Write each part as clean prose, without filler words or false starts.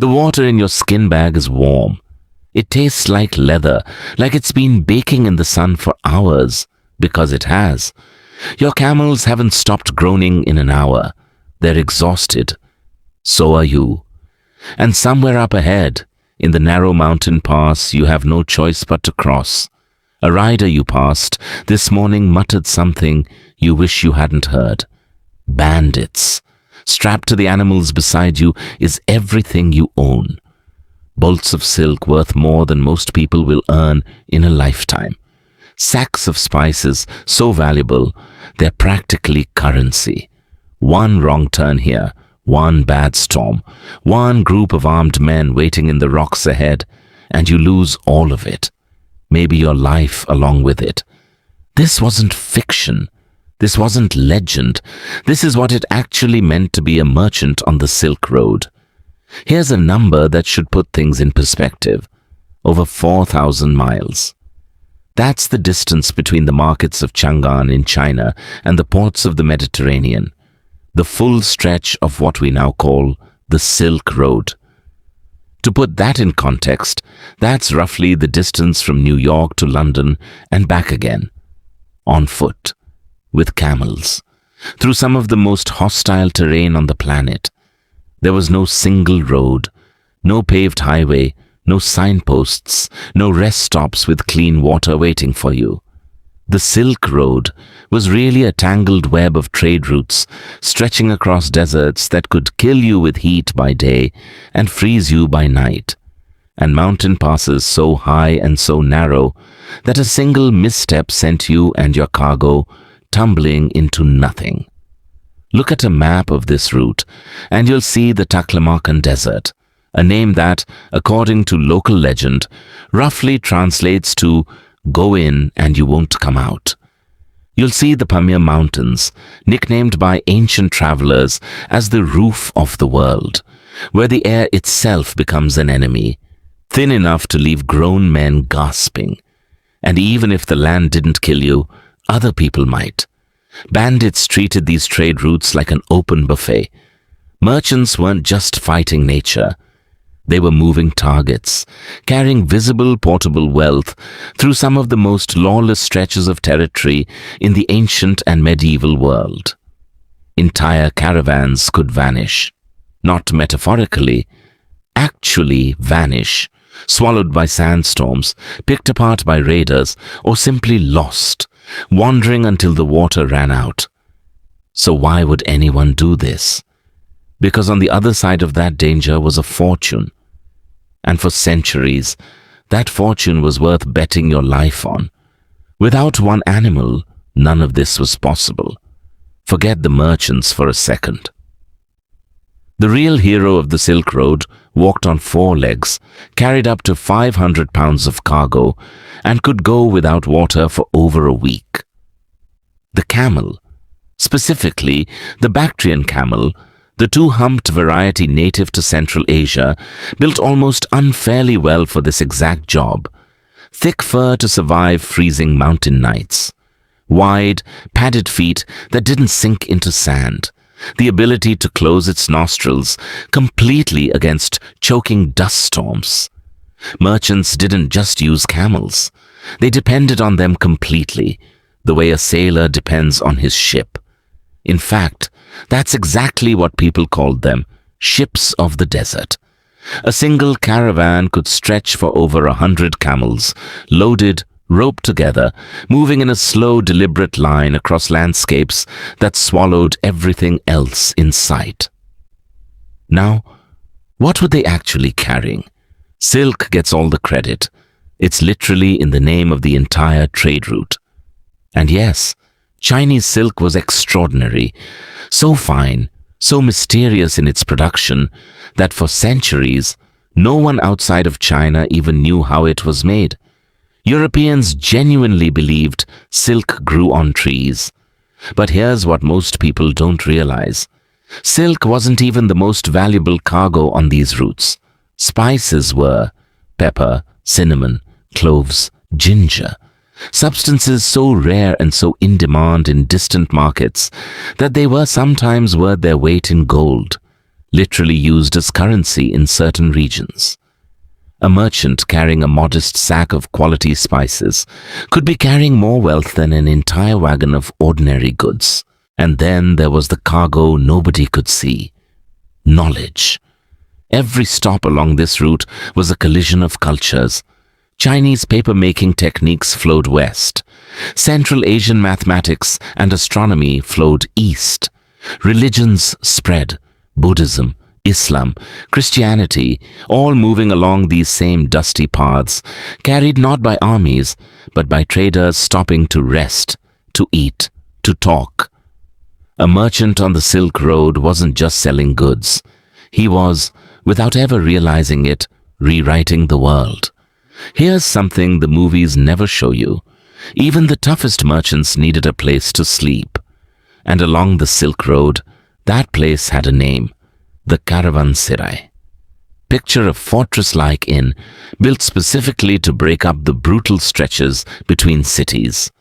The water in your skin bag is warm. It tastes like leather, like it's been baking in the sun for hours, because it has. Your camels haven't stopped groaning in an hour. They're exhausted. So are you. And somewhere up ahead, in the narrow mountain pass you have no choice but to cross, a rider you passed this morning muttered something you wish you hadn't heard. Bandits. Strapped to the animals beside you is everything you own. Bolts of silk worth more than most people will earn in a lifetime. Sacks of spices so valuable, they're practically currency. One wrong turn here, one bad storm, one group of armed men waiting in the rocks ahead, and you lose all of it. Maybe your life along with it. This wasn't fiction. This wasn't legend. This is what it actually meant to be a merchant on the Silk Road. Here's a number that should put things in perspective. Over 4,000 miles. That's the distance between the markets of Chang'an in China and the ports of the Mediterranean. The full stretch of what we now call the Silk Road. To put that in context, that's roughly the distance from New York to London and back again. On foot. With camels, through some of the most hostile terrain on the planet. There was no single road, no paved highway, no signposts, no rest stops with clean water waiting for you. The Silk Road was really a tangled web of trade routes stretching across deserts that could kill you with heat by day and freeze you by night, and mountain passes so high and so narrow that a single misstep sent you and your cargo tumbling into nothing. Look at a map of this route, and you'll see the Taklamakan Desert, a name that, according to local legend, roughly translates to "go in and you won't come out." You'll see the Pamir Mountains, nicknamed by ancient travelers as the roof of the world, where the air itself becomes an enemy, thin enough to leave grown men gasping. And even if the land didn't kill you, other people might. Bandits treated these trade routes like an open buffet. Merchants weren't just fighting nature. They were moving targets, carrying visible portable wealth through some of the most lawless stretches of territory in the ancient and medieval world. Entire caravans could vanish. Not metaphorically, actually vanish, swallowed by sandstorms, picked apart by raiders, or simply lost, wandering until the water ran out. So why would anyone do this? Because on the other side of that danger was a fortune. And for centuries, that fortune was worth betting your life on. Without one animal, none of this was possible. Forget the merchants for a second. The real hero of the Silk Road walked on 4 legs, carried up to 500 pounds of cargo, and could go without water for over a week. The camel, specifically the Bactrian camel, the 2-humped variety native to Central Asia, built almost unfairly well for this exact job. Thick fur to survive freezing mountain nights. Wide, padded feet that didn't sink into sand. The ability to close its nostrils completely against choking dust storms. Merchants didn't just use camels. They depended on them completely, the way a sailor depends on his ship. In fact, that's exactly what people called them, ships of the desert. A single caravan could stretch for over 100 camels, loaded, roped together, moving in a slow, deliberate line across landscapes that swallowed everything else in sight. Now, what were they actually carrying? Silk gets all the credit. It's literally in the name of the entire trade route. And yes, Chinese silk was extraordinary, so fine, so mysterious in its production, that for centuries, no one outside of China even knew how it was made. Europeans genuinely believed silk grew on trees. But here's what most people don't realize. Silk wasn't even the most valuable cargo on these routes. Spices were pepper, cinnamon, cloves, ginger. Substances so rare and so in demand in distant markets that they were sometimes worth their weight in gold. literally used as currency in certain regions. A merchant carrying a modest sack of quality spices could be carrying more wealth than an entire wagon of ordinary goods. And then there was the cargo nobody could see: knowledge. Every stop along this route was a collision of cultures. Chinese paper-making techniques flowed west. Central Asian mathematics and astronomy flowed east. Religions spread: Buddhism, Islam, Christianity, all moving along these same dusty paths, carried not by armies, but by traders stopping to rest, to eat, to talk. A merchant on the Silk Road wasn't just selling goods. He was, without ever realizing it, rewriting the world. Here's something the movies never show you. Even the toughest merchants needed a place to sleep. And along the Silk Road, that place had a name: the Caravanserai. Picture a fortress-like inn built specifically to break up the brutal stretches between cities.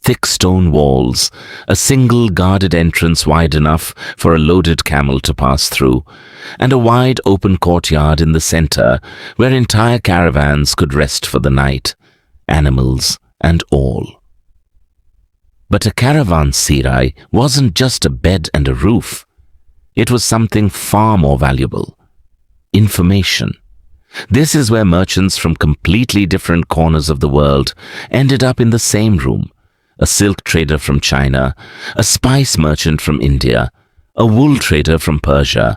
Thick stone walls, a single guarded entrance wide enough for a loaded camel to pass through, and a wide open courtyard in the center where entire caravans could rest for the night, animals and all. But a caravanserai wasn't just a bed and a roof. It was something far more valuable: information. This is where merchants from completely different corners of the world ended up in the same room. A silk trader from China, a spice merchant from India, a wool trader from Persia,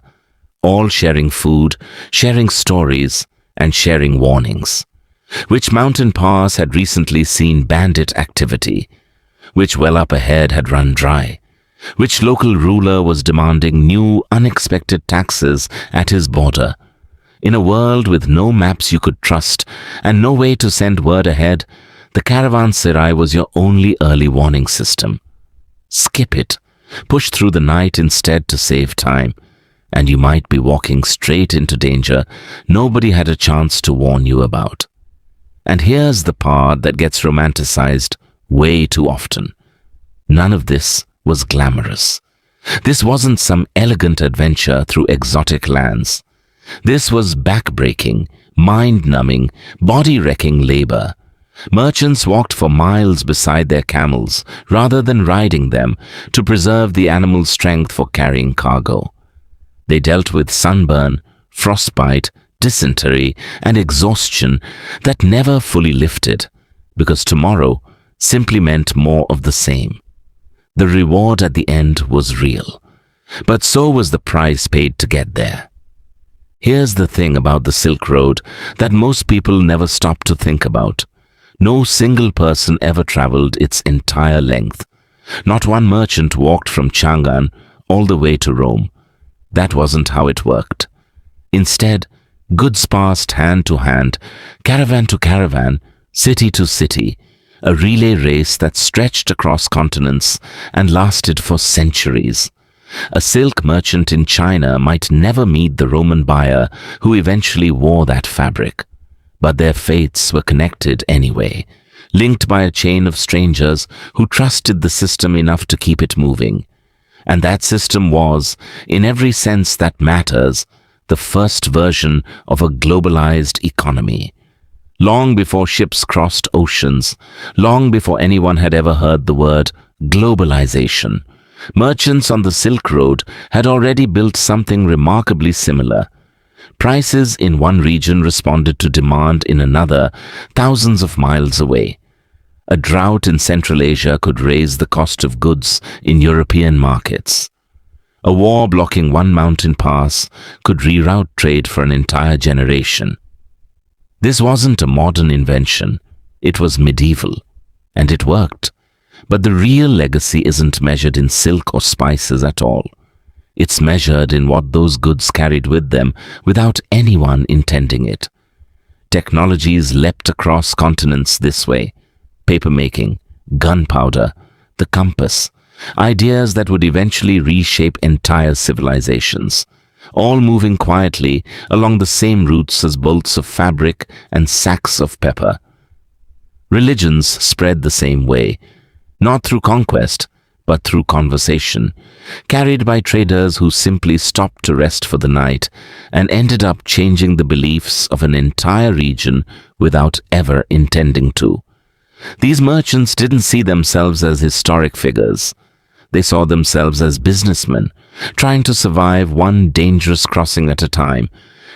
all sharing food, sharing stories, and sharing warnings. Which mountain pass had recently seen bandit activity? Which well up ahead had run dry? Which local ruler was demanding new, unexpected taxes at his border? In a world with no maps you could trust and no way to send word ahead, the caravanserai was your only early warning system. Skip it. Push through the night instead to save time, and you might be walking straight into danger nobody had a chance to warn you about. And here's the part that gets romanticized way too often. None of this was glamorous. This wasn't some elegant adventure through exotic lands. This was back-breaking, mind-numbing, body-wrecking labor. Merchants walked for miles beside their camels rather than riding them to preserve the animal's strength for carrying cargo. They dealt with sunburn, frostbite, dysentery, and exhaustion that never fully lifted, because tomorrow simply meant more of the same. The reward at the end was real, but so was the price paid to get there. Here's the thing about the Silk Road that most people never stop to think about. No single person ever traveled its entire length. Not one merchant walked from Chang'an all the way to Rome. That wasn't how it worked. Instead, goods passed hand to hand, caravan to caravan, city to city, a relay race that stretched across continents and lasted for centuries. A silk merchant in China might never meet the Roman buyer who eventually wore that fabric. But their fates were connected anyway, linked by a chain of strangers who trusted the system enough to keep it moving. And that system was, in every sense that matters, the first version of a globalized economy. Long before ships crossed oceans, long before anyone had ever heard the word globalization, merchants on the Silk Road had already built something remarkably similar. Prices in one region responded to demand in another, thousands of miles away. A drought in Central Asia could raise the cost of goods in European markets. A war blocking one mountain pass could reroute trade for an entire generation. This wasn't a modern invention. It was medieval. And it worked. But the real legacy isn't measured in silk or spices at all. It's measured in what those goods carried with them without anyone intending it. Technologies leapt across continents this way: papermaking, gunpowder, the compass, ideas that would eventually reshape entire civilizations, all moving quietly along the same routes as bolts of fabric and sacks of pepper. Religions spread the same way, not through conquest, but through conversation, carried by traders who simply stopped to rest for the night and ended up changing the beliefs of an entire region without ever intending to. These merchants didn't see themselves as historic figures. They saw themselves as businessmen, trying to survive one dangerous crossing at a time,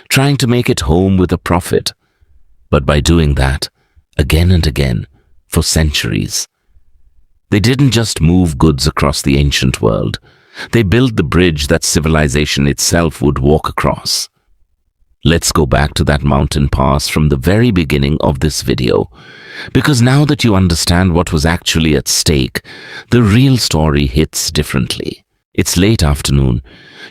trying to make it home with a profit. But by doing that, again and again, for centuries, they didn't just move goods across the ancient world. They built the bridge that civilization itself would walk across. Let's go back to that mountain pass from the very beginning of this video, because now that you understand what was actually at stake, the real story hits differently. It's late afternoon.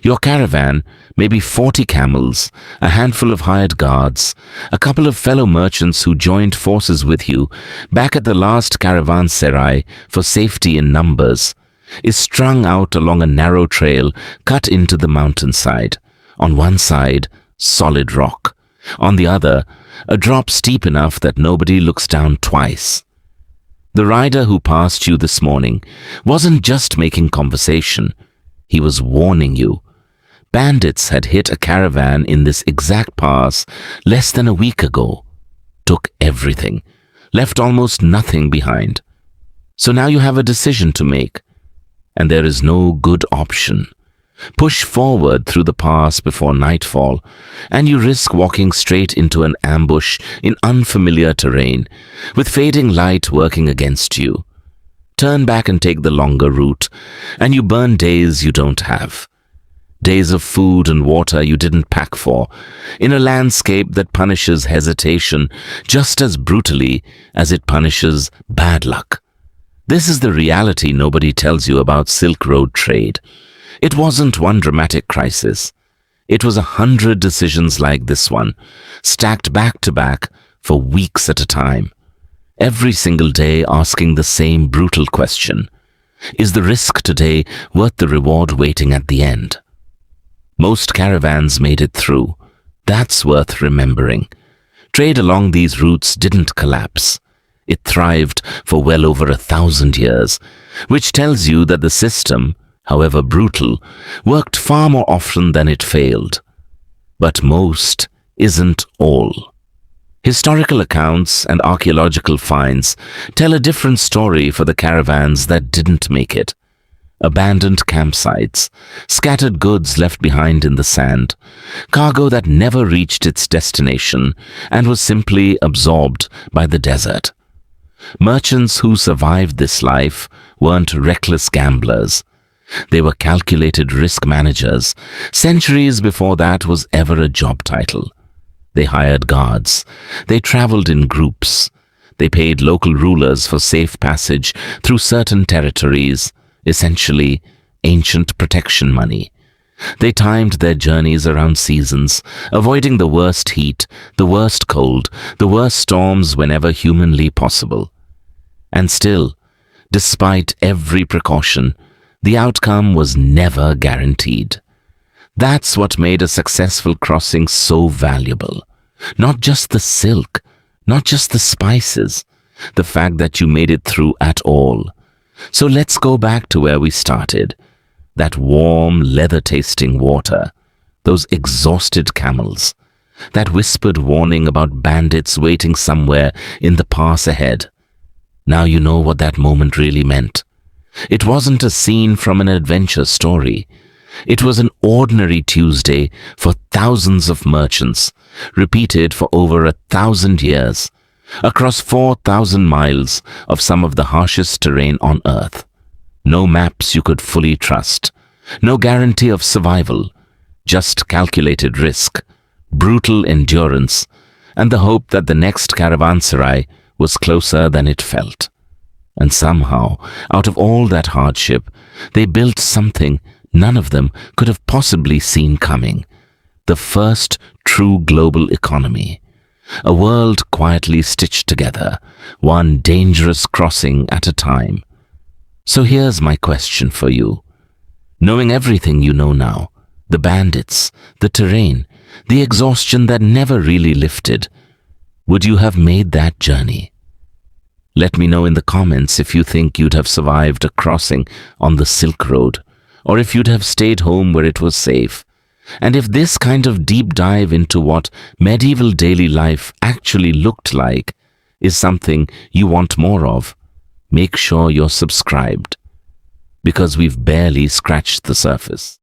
Your caravan, maybe 40 camels, a handful of hired guards, a couple of fellow merchants who joined forces with you back at the last caravanserai for safety in numbers, is strung out along a narrow trail cut into the mountainside. On one side, solid rock. On the other, a drop steep enough that nobody looks down twice. The rider who passed you this morning wasn't just making conversation. He was warning you. Bandits had hit a caravan in this exact pass less than a week ago, took everything, left almost nothing behind. So now you have a decision to make, and there is no good option. Push forward through the pass before nightfall, and you risk walking straight into an ambush in unfamiliar terrain, with fading light working against you. Turn back and take the longer route, and you burn days you don't have. Days of food and water you didn't pack for, in a landscape that punishes hesitation just as brutally as it punishes bad luck. This is the reality nobody tells you about Silk Road trade. It wasn't one dramatic crisis. It was 100 decisions like this one, stacked back to back for weeks at a time. Every single day asking the same brutal question. Is the risk today worth the reward waiting at the end? Most caravans made it through. That's worth remembering. Trade along these routes didn't collapse. It thrived for well over 1,000 years, which tells you that the system, however brutal, worked far more often than it failed. But most isn't all. Historical accounts and archaeological finds tell a different story for the caravans that didn't make it. Abandoned campsites, scattered goods left behind in the sand, cargo that never reached its destination and was simply absorbed by the desert. Merchants who survived this life weren't reckless gamblers. They were calculated risk managers, centuries before that was ever a job title. They hired guards. They traveled in groups. They paid local rulers for safe passage through certain territories, essentially ancient protection money. They timed their journeys around seasons, avoiding the worst heat, the worst cold, the worst storms whenever humanly possible. And still, despite every precaution, the outcome was never guaranteed. That's what made a successful crossing so valuable. Not just the silk, not just the spices, the fact that you made it through at all. So let's go back to where we started. That warm, leather-tasting water, those exhausted camels, that whispered warning about bandits waiting somewhere in the pass ahead. Now you know what that moment really meant. It wasn't a scene from an adventure story. It was an ordinary Tuesday for thousands of merchants, repeated for over 1,000 years, across 4,000 miles of some of the harshest terrain on Earth. No maps you could fully trust, no guarantee of survival, just calculated risk, brutal endurance, and the hope that the next caravanserai was closer than it felt. And somehow, out of all that hardship, they built something none of them could have possibly seen coming. The first true global economy. A world quietly stitched together, one dangerous crossing at a time. So here's my question for you. Knowing everything you know now, the bandits, the terrain, the exhaustion that never really lifted, would you have made that journey? Let me know in the comments if you think you'd have survived a crossing on the Silk Road, or if you'd have stayed home where it was safe. And if this kind of deep dive into what medieval daily life actually looked like is something you want more of, make sure you're subscribed, because we've barely scratched the surface.